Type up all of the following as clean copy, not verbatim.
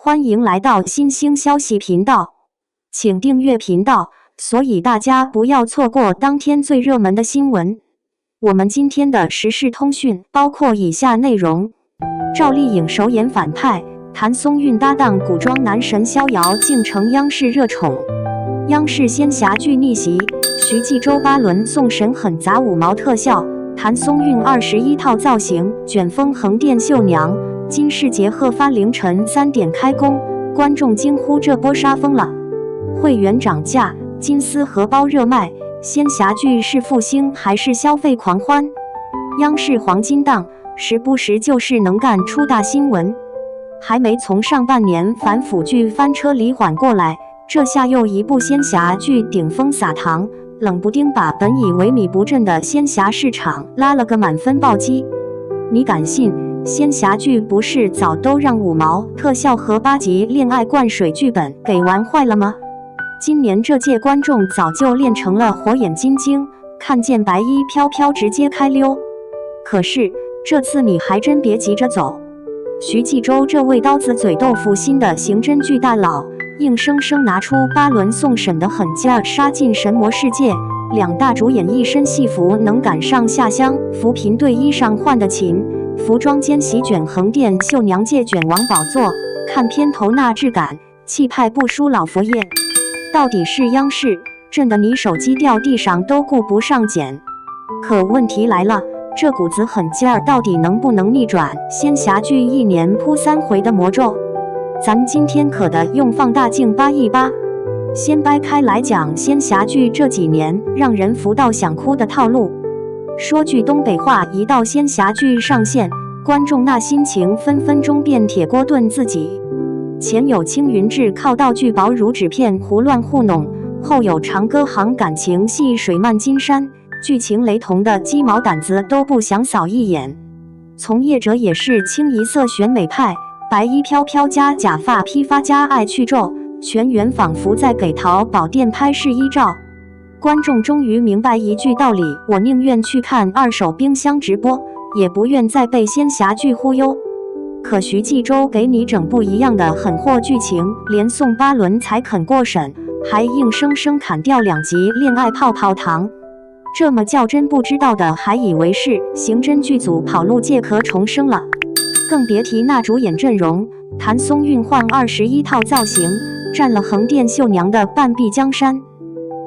欢迎来到新兴消息频道，请订阅频道，所以大家不要错过当天最热门的新闻。我们今天的时事通讯包括以下内容：赵丽颖首演反派，谭松韵搭档古装男神逍遥竟成央视热宠。央视仙侠剧逆袭，徐纪周8轮送神狠砸5毛特效，谭松韵21套造型卷风横店绣娘。金世杰贺发凌晨3点开工，观众惊呼这波杀疯了。会员涨价，金丝荷包热卖，仙侠剧是复兴还是消费狂欢？央视黄金档，时不时就是能干出大新闻。还没从上半年反腐剧翻车里缓过来，这下又一部仙侠剧顶风撒糖，冷不丁把本以萎靡不振的仙侠市场拉了个满分暴击。你敢信？仙侠剧不是早都让5毛特效和8集恋爱灌水剧本给玩坏了吗？今年这届观众早就练成了火眼金睛，看见白衣飘飘直接开溜。可是这次你还真别急着走，徐纪周这位刀子嘴豆腐心的刑侦剧大佬，硬生生拿出8轮送审的狠劲儿杀进神魔世界。2大主演一身戏服能赶上下乡扶贫队衣裳换的勤，服装间席卷横店绣娘界卷王宝座，看片头那质感气派不输老佛爷。到底是央视震得你手机掉地上都顾不上捡。可问题来了，这股子狠劲儿到底能不能逆转仙侠剧1年扑3回的魔咒？咱今天可得用放大镜扒一扒。先掰开来讲仙侠剧这几年让人服到想哭的套路。说句东北话，一到仙侠剧上线，观众那心情分分钟变铁锅炖自己。前有青云志靠道具薄如纸片胡乱糊弄，后有长歌行感情戏水漫金山，剧情雷同的鸡毛掸子都不想扫一眼。从业者也是清一色选美派，白衣飘飘加假发披发加爱去皱，全员仿佛在给淘宝店拍试衣照。观众终于明白一句道理，我宁愿去看2手冰箱直播，也不愿再被仙侠剧忽悠。可徐纪周给你整不一样的狠货剧情，连送8轮才肯过审，还硬生生砍掉2集恋爱泡泡糖。这么较真不知道的还以为是刑侦剧组跑路借壳重生了。更别提那主演阵容，谭松韵换21套造型，占了横店绣娘的半壁江山。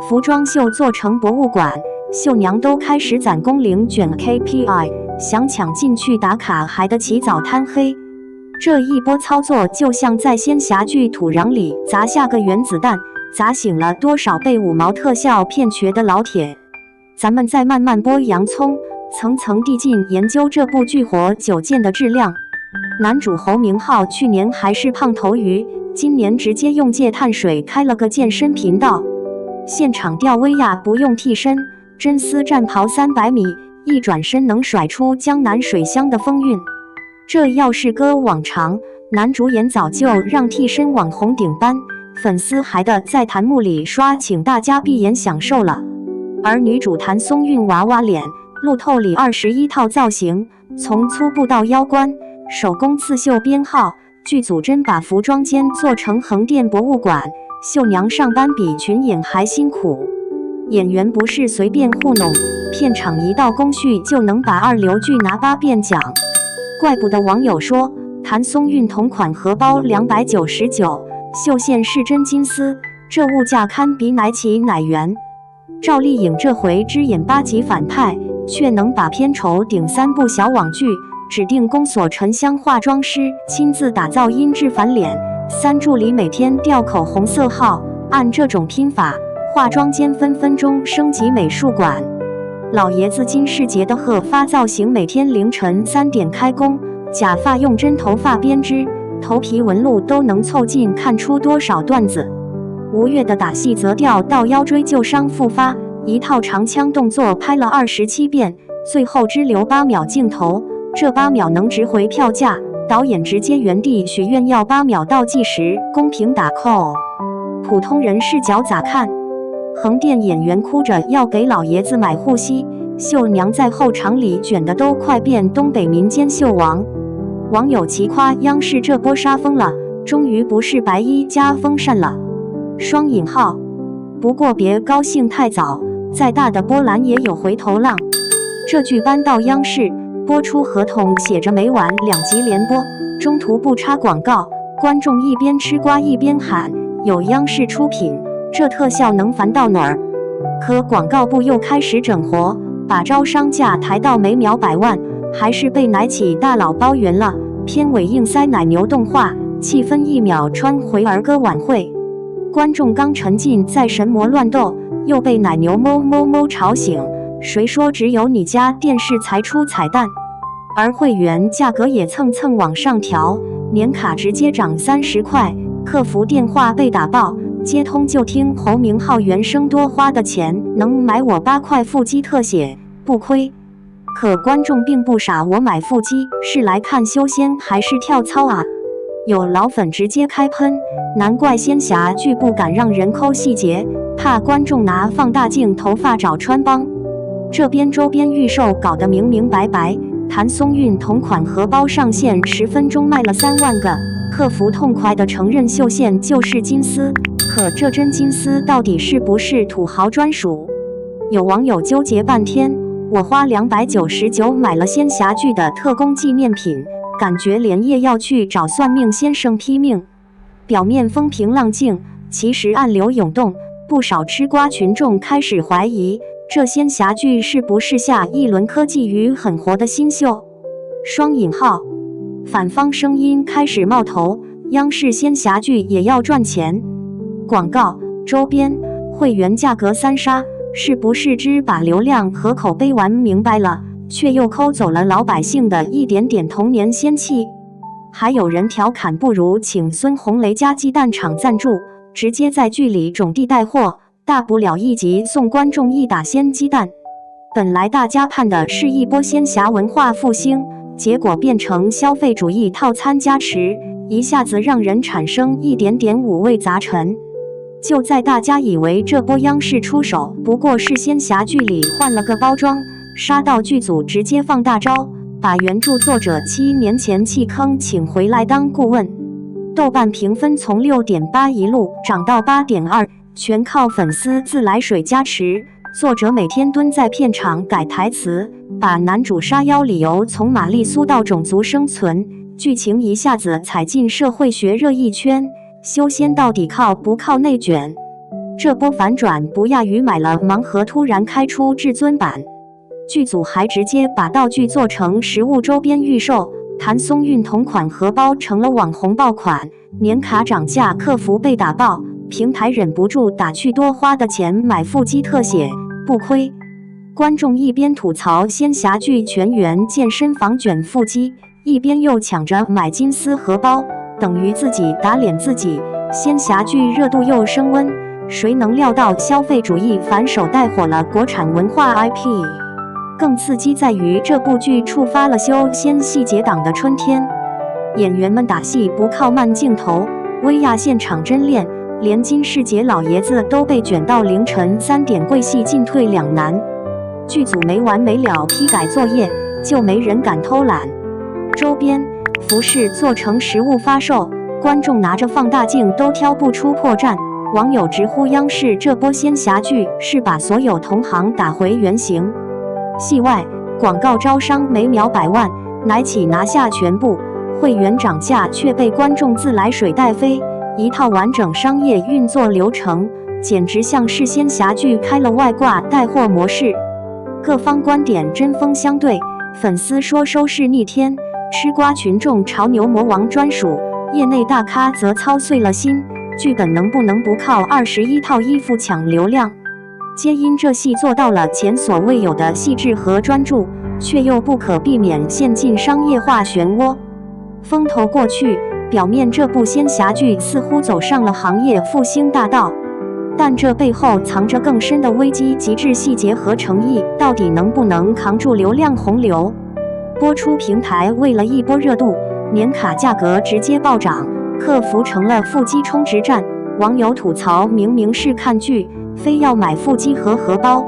服装秀做成博物馆，绣娘都开始攒工龄卷 KPI， 想抢进去打卡还得起早贪黑。这一波操作就像在仙侠剧土壤里砸下个原子弹，砸醒了多少被5毛特效骗瘸的老铁。咱们再慢慢剥洋葱，层层递进研究这部剧火9件的质量。男主侯明昊去年还是胖头鱼，今年直接用戒碳水开了个健身频道。现场吊威亚不用替身，真丝战袍300米，一转身能甩出江南水乡的风韵。这要是搁往常，男主演早就让替身网红顶班，粉丝还得在弹幕里刷请大家闭眼享受了。而女主谭松韵娃娃脸，路透里21套造型，从粗布到腰关，手工刺绣编号，剧组真把服装间做成横店博物馆。绣娘上班比群演还辛苦，演员不是随便糊弄，片场一道工序就能把2流剧拿8遍奖。怪不得网友说，谭松韵同款荷包299，绣线是真金丝，这物价堪比奶企奶源。赵丽颖这回只演8集反派，却能把片酬顶3部小网剧，指定宫锁沉香化妆师亲自打造阴质反脸，3助理每天吊口红色号，按这种拼法，化妆间分分钟升级美术馆。老爷子金世杰的贺发造型每天凌晨3点开工，假发用真头发编织，头皮纹路都能凑近看出多少段子。吴越的打戏则掉到腰椎旧伤复发，一套长枪动作拍了27遍，最后只留8秒镜头，这8秒能值回票价。导演直接原地许愿要8秒倒计时，公平打 call。普通人视角咋看？横店演员哭着要给老爷子买护膝，绣娘在后场里卷的都快变东北民间绣王。网友齐夸央视这波杀疯了，终于不是白衣加风扇了。双引号。不过别高兴太早，再大的波澜也有回头浪。这剧搬到央视，播出合同写着每晚2集连播，中途不插广告，观众一边吃瓜一边喊有央视出品，这特效能烦到哪儿？可广告部又开始整活，把招商价抬到每秒100万，还是被奶企大佬包圆了。片尾硬塞奶牛动画，气氛一秒穿回儿歌晚会。观众刚沉浸在神魔乱斗，又被奶牛哞哞哞吵醒。谁说只有你家电视才出彩蛋？而会员价格也蹭蹭往上调，年卡直接涨30块，客服电话被打爆，接通就听侯明昊原声，多花的钱能买我8块腹肌特写，不亏。可观众并不傻，我买腹肌是来看修仙还是跳操啊？有老粉直接开喷，难怪仙侠剧不敢让人抠细节，怕观众拿放大镜头发找穿帮。这边周边预售搞得明明白白，谭松韵同款荷包上线10分钟卖了3万个，客服痛快地承认绣线就是金丝，可这真金丝到底是不是土豪专属？有网友纠结半天，我花299买了仙侠剧的特供纪念品，感觉连夜要去找算命先生批命。表面风平浪静，其实暗流涌动，不少吃瓜群众开始怀疑，这仙侠剧是不是下一轮科技与狠活的新秀？双引号。反方声音开始冒头，央视仙侠剧也要赚钱。广告、周边、会员价格3杀，是不是只把流量和口碑玩明白了，却又抠走了老百姓的一点点童年仙气？还有人调侃，不如请孙红雷家鸡蛋厂赞助，直接在剧里种地带货，大不了1集送观众1打鲜鸡蛋。本来大家盼的是一波仙侠文化复兴，结果变成消费主义套餐加持，一下子让人产生一点点五味杂陈。就在大家以为这波央视出手不过是仙侠剧里换了个包装，杀到剧组直接放大招，把原著作者7年前弃坑请回来当顾问。豆瓣评分从 6.8 一路涨到 8.2， 全靠粉丝自来水加持。作者每天蹲在片场改台词，把男主杀妖理由从玛丽苏到种族生存，剧情一下子踩进社会学热议圈。修仙到底靠不靠内卷？这波反转不亚于买了盲盒突然开出至尊版。剧组还直接把道具做成实物周边预售，谭松韵同款荷包成了网红爆款，年卡涨价，客服被打爆，平台忍不住打趣多花的钱买腹肌特写，不亏。观众一边吐槽仙侠剧全员健身房卷腹肌，一边又抢着买金丝荷包，等于自己打脸自己，仙侠剧热度又升温。谁能料到消费主义反手带火了国产文化 IP？ 更刺激在于这部剧触发了修仙细节党的春天，演员们打戏不靠慢镜头，薇娅现场真练，连金世杰老爷子都被卷到凌晨3点跪戏，进退两难。剧组没完没了批改作业，就没人敢偷懒。周边服饰做成实物发售，观众拿着放大镜都挑不出破绽。网友直呼央视这波仙侠剧是把所有同行打回原形。戏外广告招商每秒100万，奶企拿下全部，会员涨价却被观众自来水带飞，一套完整商业运作流程，简直像是仙侠剧开了外挂带货模式。各方观点针锋相对，粉丝说收视逆天，吃瓜群众潮牛魔王专属，业内大咖则操碎了心，剧本能不能不靠21套衣服抢流量？皆因这戏做到了前所未有的细致和专注，却又不可避免陷进商业化漩涡。风头过去，表面这部仙侠剧似乎走上了行业复兴大道，但这背后藏着更深的危机，极致细节和诚意，到底能不能扛住流量洪流？播出平台为了一波热度，年卡价格直接暴涨，客服成了腹肌充值站。网友吐槽，明明是看剧，非要买腹肌和荷包。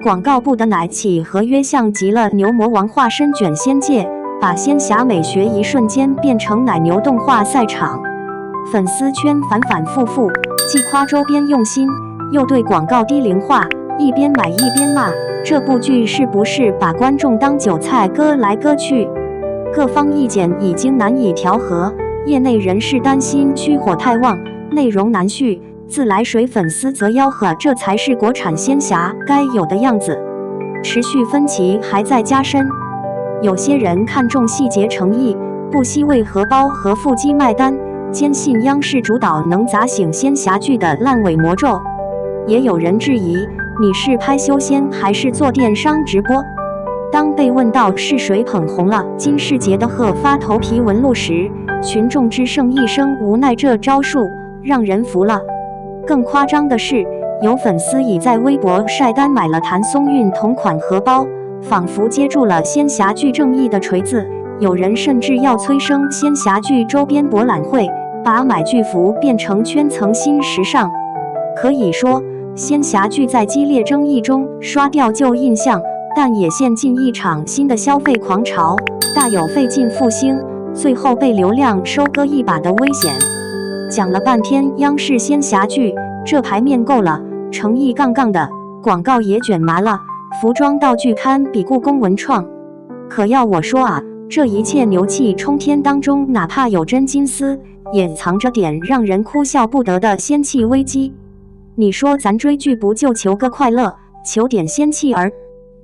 广告部的奶企合约像极了牛魔王化身卷仙界，把仙侠美学一瞬间变成奶牛动画赛场。粉丝圈反反复复，既夸周边用心，又对广告低龄化，一边买一边骂。这部剧是不是把观众当韭菜割来割去？各方意见已经难以调和，业内人士担心虚火太旺，内容难续，自来水粉丝则吆喝这才是国产仙侠该有的样子。持续分歧还在加深，有些人看重细节诚意，不惜为荷包和腹肌卖单，坚信央视主导能砸醒仙侠剧的烂尾魔咒。也有人质疑，你是拍修仙还是做电商直播？当被问到是谁捧红了金世杰的鹤发头皮纹路时，群众只剩一声无奈，这招数让人服了。更夸张的是，有粉丝已在微博晒单买了谭松韵同款荷包，仿佛接住了仙侠剧正义的锤子。有人甚至要催生仙侠剧周边博览会，把买剧服变成圈层新时尚。可以说，仙侠剧在激烈争议中刷掉旧印象，但也陷进一场新的消费狂潮，大有费尽复兴，最后被流量收割一把的危险。讲了半天央视仙侠剧，这牌面够了，诚意杠杠的，广告也卷麻了，服装道具堪比故宫文创。可要我说啊，这一切牛气冲天当中，哪怕有真金丝，也藏着点让人哭笑不得的仙气危机。你说咱追剧不就求个快乐，求点仙气儿？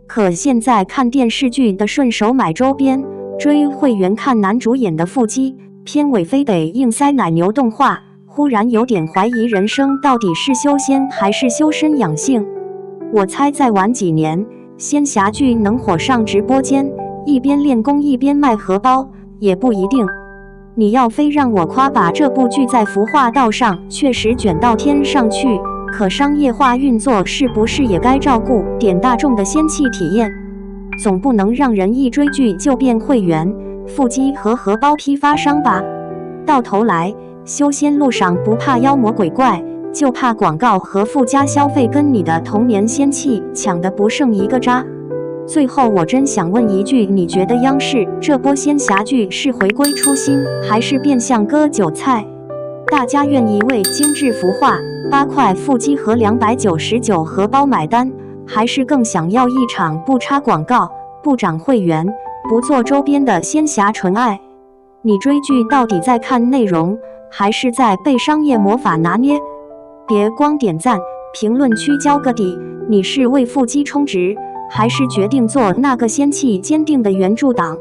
可现在看电视剧的顺手买周边，追会员看男主演的腹肌，片尾非得硬塞奶牛动画，忽然有点怀疑人生到底是修仙还是修身养性。我猜再晚几年，仙侠剧能火上直播间，一边练功一边卖荷包也不一定。你要非让我夸把这部剧在服化道上确实卷到天上去，可商业化运作是不是也该照顾点大众的仙气体验？总不能让人一追剧就变会员、腹肌和荷包批发商吧？到头来，修仙路上不怕妖魔鬼怪，就怕广告和附加消费跟你的童年仙气抢得不剩一个渣。最后我真想问一句，你觉得央视这波仙侠剧是回归初心，还是变相割韭菜？大家愿意为精致服化、8块腹肌和299荷包买单，还是更想要一场不插广告、不涨会员、不做周边的仙侠纯爱？你追剧到底在看内容，还是在被商业魔法拿捏？别光点赞，评论区交个底，你是为腹肌充值，还是决定做那个仙气坚定的原著党？